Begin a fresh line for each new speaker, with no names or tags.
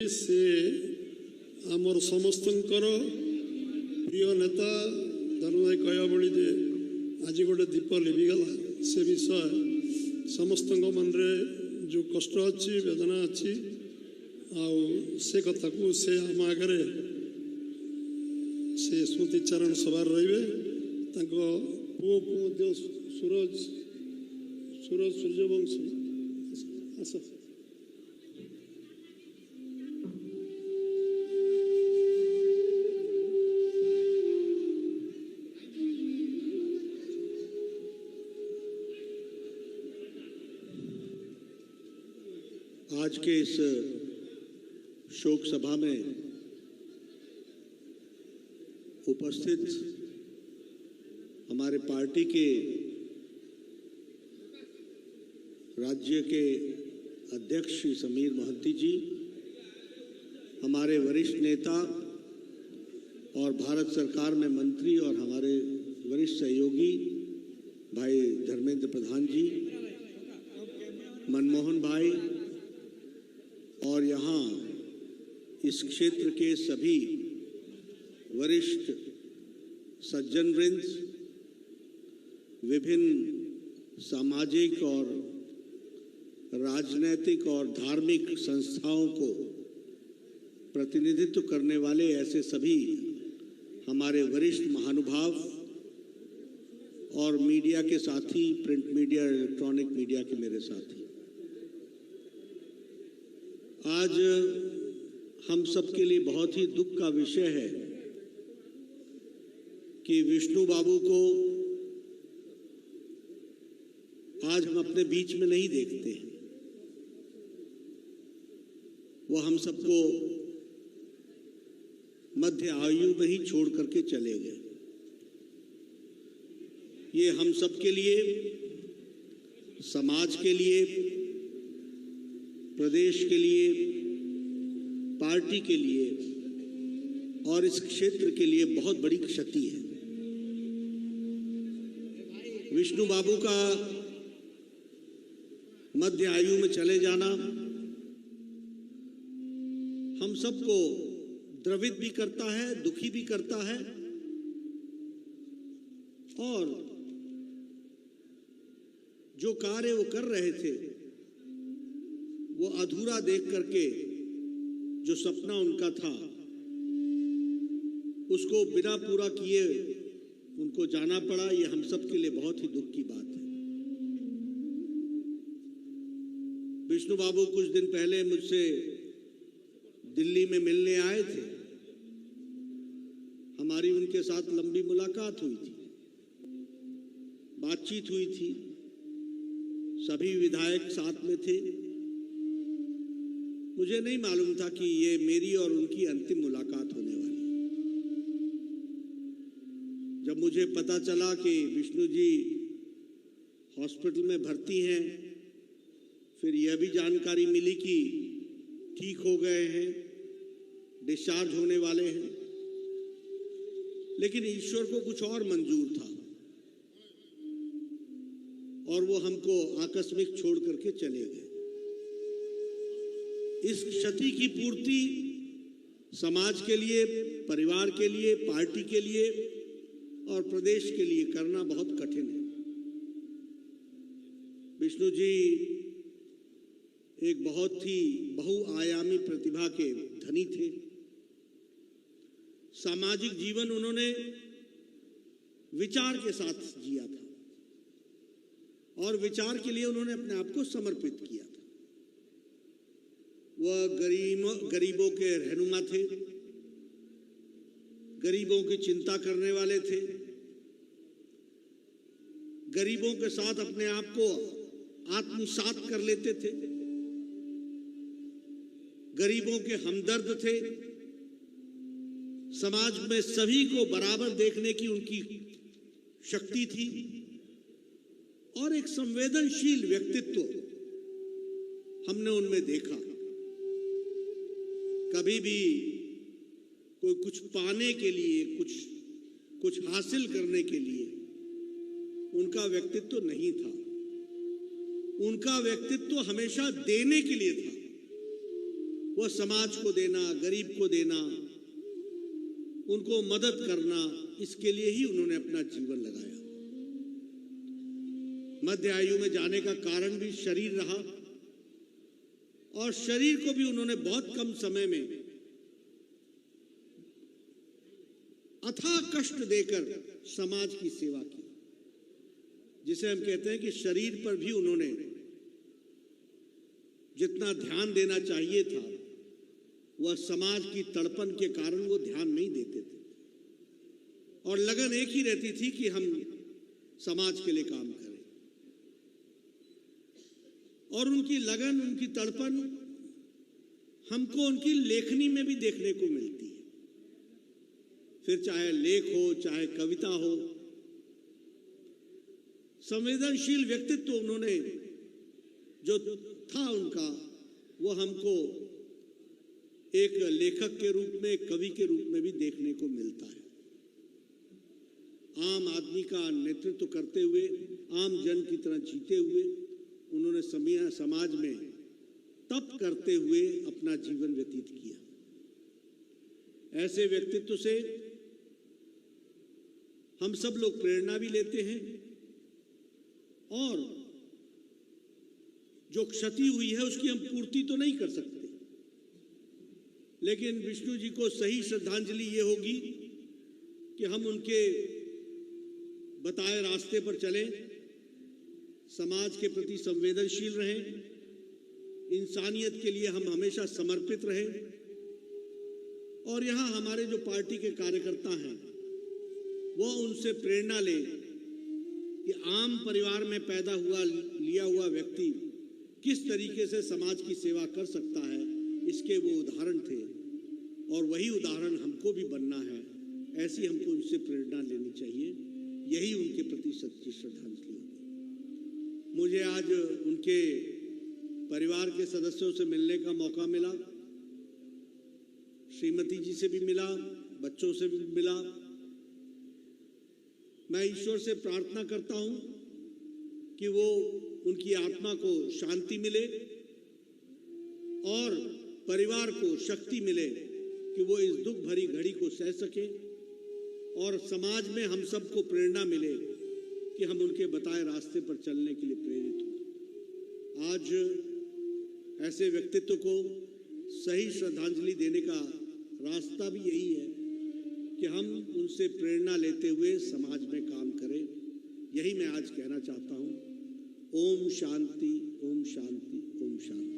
से आमर समस्तंकर प्रिय नेता धर्मदाय कहया भली जे आज गोटे दीप लिभिगला से विषय समस्त मन जो कष्ट अच्छी वेदना अच्छी से कथा को से आम आगे से स्मृतिचारण सभा रे पुओ को सूरज सूर्यवंशी आस
आज के इस शोक सभा में उपस्थित हमारे पार्टी के राज्य के अध्यक्ष श्री समीर मोहंती जी, हमारे वरिष्ठ नेता और भारत सरकार में मंत्री और हमारे वरिष्ठ सहयोगी भाई धर्मेंद्र प्रधान जी, मनमोहन भाई और यहाँ इस क्षेत्र के सभी वरिष्ठ सज्जन वृंद, विभिन्न सामाजिक और राजनैतिक और धार्मिक संस्थाओं को प्रतिनिधित्व करने वाले ऐसे सभी हमारे वरिष्ठ महानुभाव और मीडिया के साथी, प्रिंट मीडिया, इलेक्ट्रॉनिक मीडिया के मेरे साथी, आज हम सबके लिए बहुत ही दुख का विषय है कि विष्णु बाबू को आज हम अपने बीच में नहीं देखते हैं। वो हम सबको मध्य आयु में ही छोड़ करके चले गए। ये हम सबके लिए, समाज के लिए, प्रदेश के लिए, पार्टी के लिए और इस क्षेत्र के लिए बहुत बड़ी क्षति है। विष्णु बाबू का मध्य आयु में चले जाना हम सबको द्रवित भी करता है, दुखी भी करता है और जो कार्य वो कर रहे थे वो अधूरा देख करके जो सपना उनका था उसको बिना पूरा किए उनको जाना पड़ा। ये हम सब के लिए बहुत ही दुख की बात है। विष्णु बाबू कुछ दिन पहले मुझसे दिल्ली में मिलने आए थे। हमारी उनके साथ लंबी मुलाकात हुई थी, बातचीत हुई थी, सभी विधायक साथ में थे। मुझे नहीं मालूम था कि ये मेरी और उनकी अंतिम मुलाकात होने वाली है। जब मुझे पता चला कि विष्णु जी हॉस्पिटल में भर्ती हैं, फिर यह भी जानकारी मिली कि ठीक हो गए हैं, डिस्चार्ज होने वाले हैं, लेकिन ईश्वर को कुछ और मंजूर था और वो हमको आकस्मिक छोड़ करके चले गए। इस क्षति की पूर्ति समाज के लिए, परिवार के लिए, पार्टी के लिए और प्रदेश के लिए करना बहुत कठिन है। विष्णु जी एक बहुत ही बहुआयामी प्रतिभा के धनी थे। सामाजिक जीवन उन्होंने विचार के साथ जिया था और विचार के लिए उन्होंने अपने आप को समर्पित किया था। वह गरीबों के रहनुमा थे, गरीबों की चिंता करने वाले थे, गरीबों के साथ अपने आप को आत्मसात कर लेते थे, गरीबों के हमदर्द थे, समाज में सभी को बराबर देखने की उनकी शक्ति थी और एक संवेदनशील व्यक्तित्व हमने उनमें देखा। कभी भी कोई कुछ पाने के लिए, कुछ हासिल करने के लिए उनका व्यक्तित्व नहीं था। उनका व्यक्तित्व हमेशा देने के लिए था। वह समाज को देना, गरीब को देना, उनको मदद करना, इसके लिए ही उन्होंने अपना जीवन लगाया। मध्य आयु में जाने का कारण भी शरीर रहा और शरीर को भी उन्होंने बहुत कम समय में अथाह कष्ट देकर समाज की सेवा की, जिसे हम कहते हैं कि शरीर पर भी उन्होंने जितना ध्यान देना चाहिए था, वह समाज की तड़पन के कारण वो ध्यान नहीं देते थे और लगन एक ही रहती थी कि हम समाज के लिए काम करें। और उनकी लगन, उनकी तड़पन हमको उनकी लेखनी में भी देखने को मिलती है। फिर चाहे लेख हो, चाहे कविता हो, संवेदनशील व्यक्तित्व उन्होंने जो था उनका, वो हमको एक लेखक के रूप में, एक कवि के रूप में भी देखने को मिलता है। आम आदमी का नेतृत्व करते हुए, आम जन की तरह जीते हुए उन्होंने समाज में तप करते हुए अपना जीवन व्यतीत किया। ऐसे व्यक्तित्व से हम सब लोग प्रेरणा भी लेते हैं और जो क्षति हुई है उसकी हम पूर्ति तो नहीं कर सकते, लेकिन विष्णु जी को सही श्रद्धांजलि ये होगी कि हम उनके बताए रास्ते पर चलें, समाज के प्रति संवेदनशील रहें, इंसानियत के लिए हम हमेशा समर्पित रहें। और यहाँ हमारे जो पार्टी के कार्यकर्ता हैं वो उनसे प्रेरणा लें कि आम परिवार में पैदा हुआ, लिया हुआ व्यक्ति किस तरीके से समाज की सेवा कर सकता है, इसके वो उदाहरण थे और वही उदाहरण हमको भी बनना है। ऐसी हमको उनसे प्रेरणा लेनी चाहिए, यही उनके प्रति सच्ची श्रद्धांजलि होगी। मुझे आज उनके परिवार के सदस्यों से मिलने का मौका मिला, श्रीमती जी से भी मिला, बच्चों से भी मिला। मैं ईश्वर से प्रार्थना करता हूं कि वो उनकी आत्मा को शांति मिले और परिवार को शक्ति मिले कि वो इस दुख भरी घड़ी को सह सके और समाज में हम सबको प्रेरणा मिले कि हम उनके बताए रास्ते पर चलने के लिए प्रेरित हों। आज ऐसे व्यक्तित्व को सही श्रद्धांजलि देने का रास्ता भी यही है कि हम उनसे प्रेरणा लेते हुए समाज में काम करें। यही मैं आज कहना चाहता हूँ। ओम शांति, ओम शांति, ओम शांति।